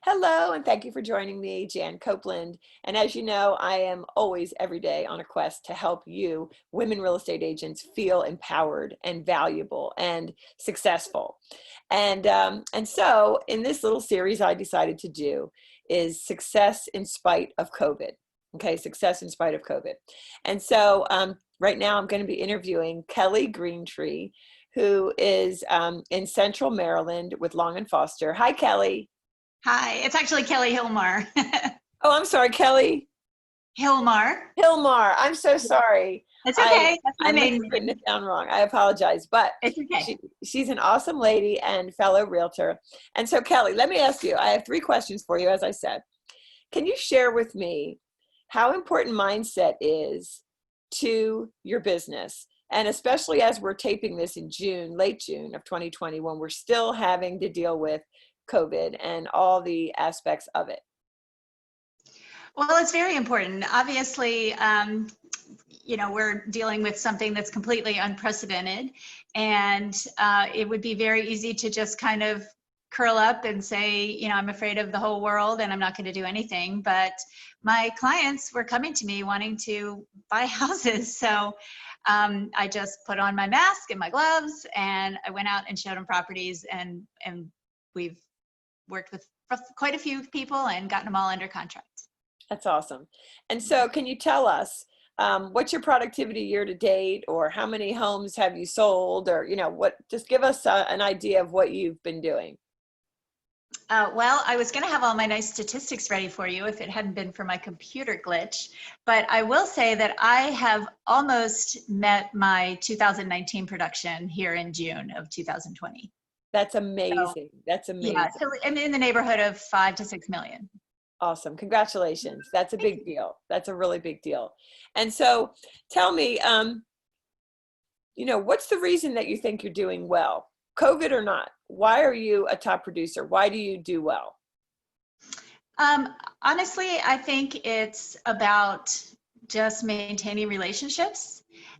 Hello, and thank you for joining me, Jan Copeland. And as you know, I am always every day on a quest to help you, women real estate agents, feel empowered and valuable and successful. And so in this little series I decided to do is success in spite of COVID. Okay, success in spite of COVID. And so right now I'm going to be interviewing Kelli Greentree, who is in Central Maryland with Long and Foster. Hi, Kelli. Hi, it's actually Kelli Hillmar. Oh, I'm sorry, Kelli Hillmar. Hillmar. I'm so sorry. It's okay. That's my I must maiden have written name. it down wrong. I apologize, but It's okay. she's an awesome lady and fellow realtor. And so, Kelli, let me ask you, I have 3 questions for you, as I said. Can you share with me how important mindset is to your business? And especially as we're taping this in June, late June of 2020, when we're still having to deal with COVID and all the aspects of it. Well, it's very important. Obviously, we're dealing with something that's completely unprecedented, and it would be very easy to just kind of curl up and say, I'm afraid of the whole world and I'm not going to do anything. But my clients were coming to me wanting to buy houses. So I just put on my mask and my gloves and I went out and showed them properties, and we've worked with quite a few people and gotten them all under contract. That's awesome. And so can you tell us what's your productivity year to date, or how many homes have you sold, or, just give us an idea of what you've been doing. Well, I was going to have all my nice statistics ready for you if it hadn't been for my computer glitch, but I will say that I have almost met my 2019 production here in June of 2020. That's amazing. So, that's amazing. Yeah, so I'm in the neighborhood of 5 to 6 million. Awesome. Congratulations. That's a big deal. That's a really big deal. And so tell me, what's the reason that you think you're doing well, COVID or not? Why are you a top producer? Why do you do well? Honestly, I think it's about just maintaining relationships.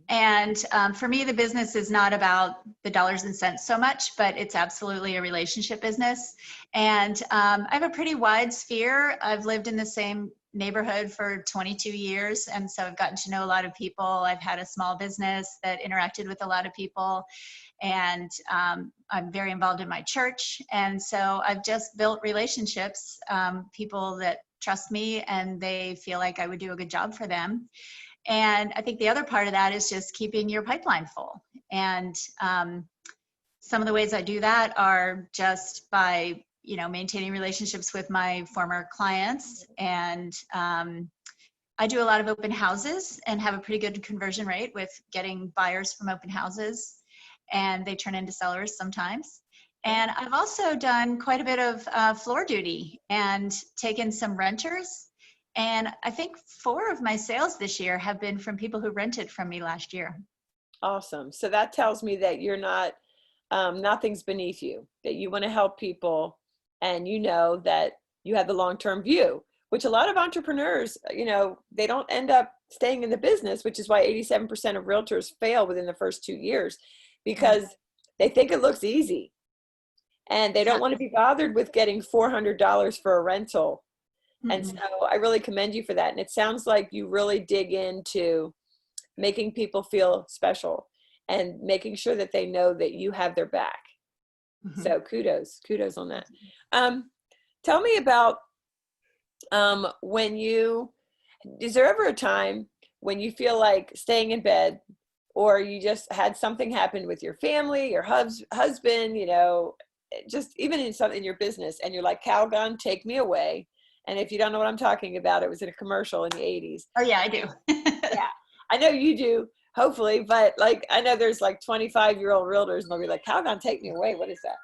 And for me, the business is not about the dollars and cents so much, but it's absolutely a relationship business. And I have a pretty wide sphere. I've lived in the same neighborhood for 22 years. And so I've gotten to know a lot of people. I've had a small business that interacted with a lot of people. And I'm very involved in my church. And so I've just built relationships, people that trust me and they feel like I would do a good job for them. And I think the other part of that is just keeping your pipeline full. And some of the ways I do that are just by, maintaining relationships with my former clients. And I do a lot of open houses and have a pretty good conversion rate with getting buyers from open houses, and they turn into sellers sometimes. And I've also done quite a bit of floor duty and taken some renters. And I think 4 of my sales this year have been from people who rented from me last year. Awesome. So that tells me that you're not, nothing's beneath you, that you want to help people, and that you have the long-term view, which a lot of entrepreneurs, they don't end up staying in the business, which is why 87% of realtors fail within the first 2 years, because they think it looks easy and they don't want to be bothered with getting $400 for a rental. And so I really commend you for that. And it sounds like you really dig into making people feel special and making sure that they know that you have their back. So kudos on that. Tell me about is there ever a time when you feel like staying in bed, or you just had something happen with your family, your husband, just even in your business, and you're like, Calgon, take me away. And if you don't know what I'm talking about, it was in a commercial in the 80s. Oh yeah, I do. Yeah, I know you do, hopefully, but I know there's 25-year-old realtors and they'll be like, Calgon, take me away. What is that?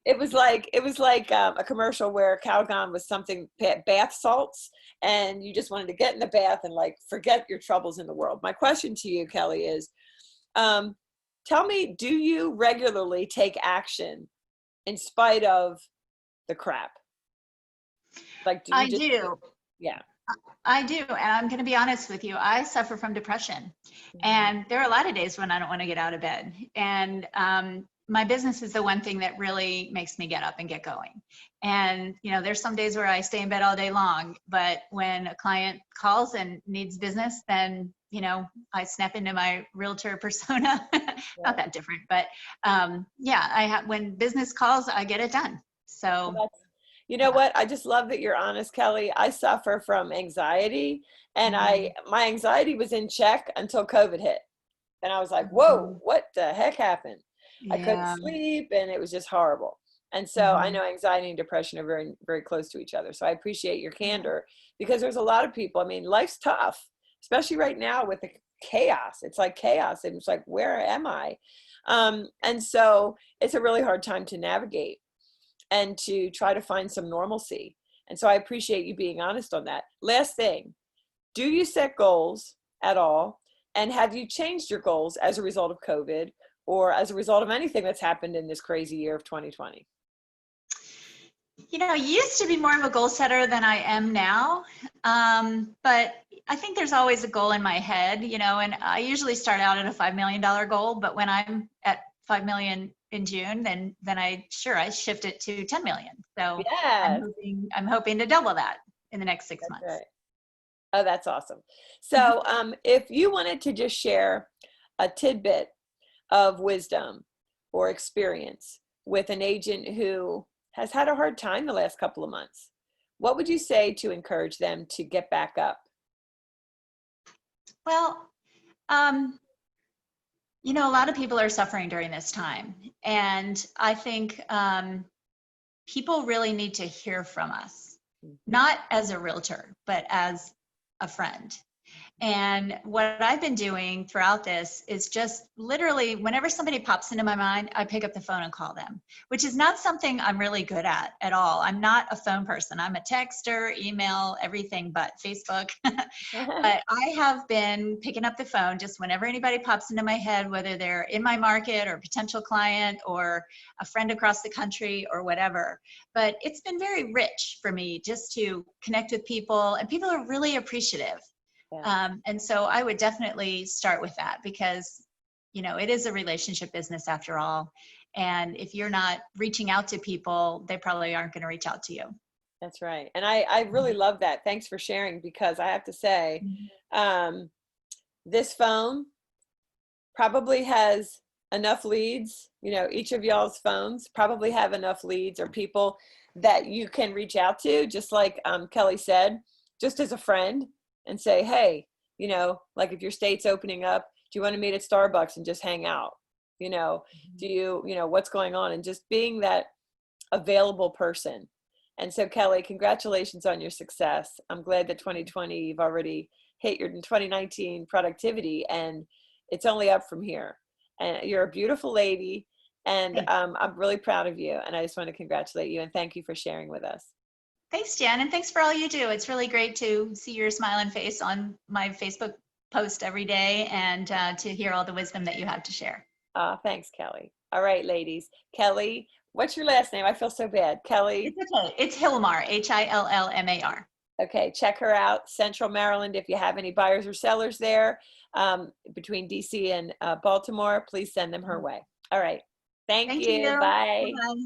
It was like a commercial where Calgon was something, bath salts, and you just wanted to get in the bath and forget your troubles in the world. My question to you, Kelli, is tell me, do you regularly take action in spite of the crap? I do. Yeah. I do. And I'm going to be honest with you. I suffer from depression. And there are a lot of days when I don't want to get out of bed. And my business is the one thing that really makes me get up and get going. And, you know, there's some days where I stay in bed all day long, but when a client calls and needs business, then, you know, I snap into my realtor persona. Not that different, but yeah, when business calls, I get it done. So, you know what? I just love that you're honest, Kelly. I suffer from anxiety, and my anxiety was in check until COVID hit. And I was like, whoa, what the heck happened? I couldn't yeah. sleep, and it was just horrible. And so I know anxiety and depression are very, very close to each other. So I appreciate your candor, because there's a lot of people. I mean, life's tough, especially right now with the chaos. It's like chaos. And it's like, where am I? And so it's a really hard time to navigate and to try to find some normalcy. And so I appreciate you being honest on that. Last thing, do you set goals at all? And have you changed your goals as a result of COVID, or as a result of anything that's happened in this crazy year of 2020? You know, I used to be more of a goal setter than I am now. But I think there's always a goal in my head, you know, and I usually start out at a $5 million goal, but when I'm at 5 million in June, then I shift it to 10 million. So Yes. I'm hoping to double that in the next 6 months. Right. Oh, that's awesome. So if you wanted to just share a tidbit of wisdom or experience with an agent who has had a hard time the last couple of months, what would you say to encourage them to get back up? Well, you know, a lot of people are suffering during this time. And I think people really need to hear from us, not as a realtor, but as a friend. And what I've been doing throughout this is just literally whenever somebody pops into my mind, I pick up the phone and call them, which is not something I'm really good at all. I'm not a phone person. I'm a texter, email, everything but Facebook. But I have been picking up the phone just whenever anybody pops into my head, whether they're in my market or a potential client or a friend across the country or whatever. But it's been very rich for me just to connect with people, and people are really appreciative. And so I would definitely start with that, because, you know, it is a relationship business after all. And if you're not reaching out to people, they probably aren't going to reach out to you. That's right. And I really love that. Thanks for sharing, because I have to say, this phone probably has enough leads. You know, each of y'all's phones probably have enough leads or people that you can reach out to, just like Kelly said, just as a friend, and say, hey, you know, like if your state's opening up, do you want to meet at Starbucks and just hang out? You know, do you know, what's going on? And just being that available person. And so, Kelly, congratulations on your success. I'm glad that 2020, you've already hit your 2019 productivity, and it's only up from here. And you're a beautiful lady, and I'm really proud of you. And I just want to congratulate you and thank you for sharing with us. Thanks, Jan, and thanks for all you do. It's really great to see your smiling face on my Facebook post every day, and to hear all the wisdom that you have to share. Thanks, Kelly. All right, ladies. Kelly, what's your last name? I feel so bad. Kelly? It's okay. It's Hillmar, Hillmar. Okay, check her out. Central Maryland, if you have any buyers or sellers there, between DC and Baltimore, please send them her way. All right. Thank you. Bye. Bye-bye.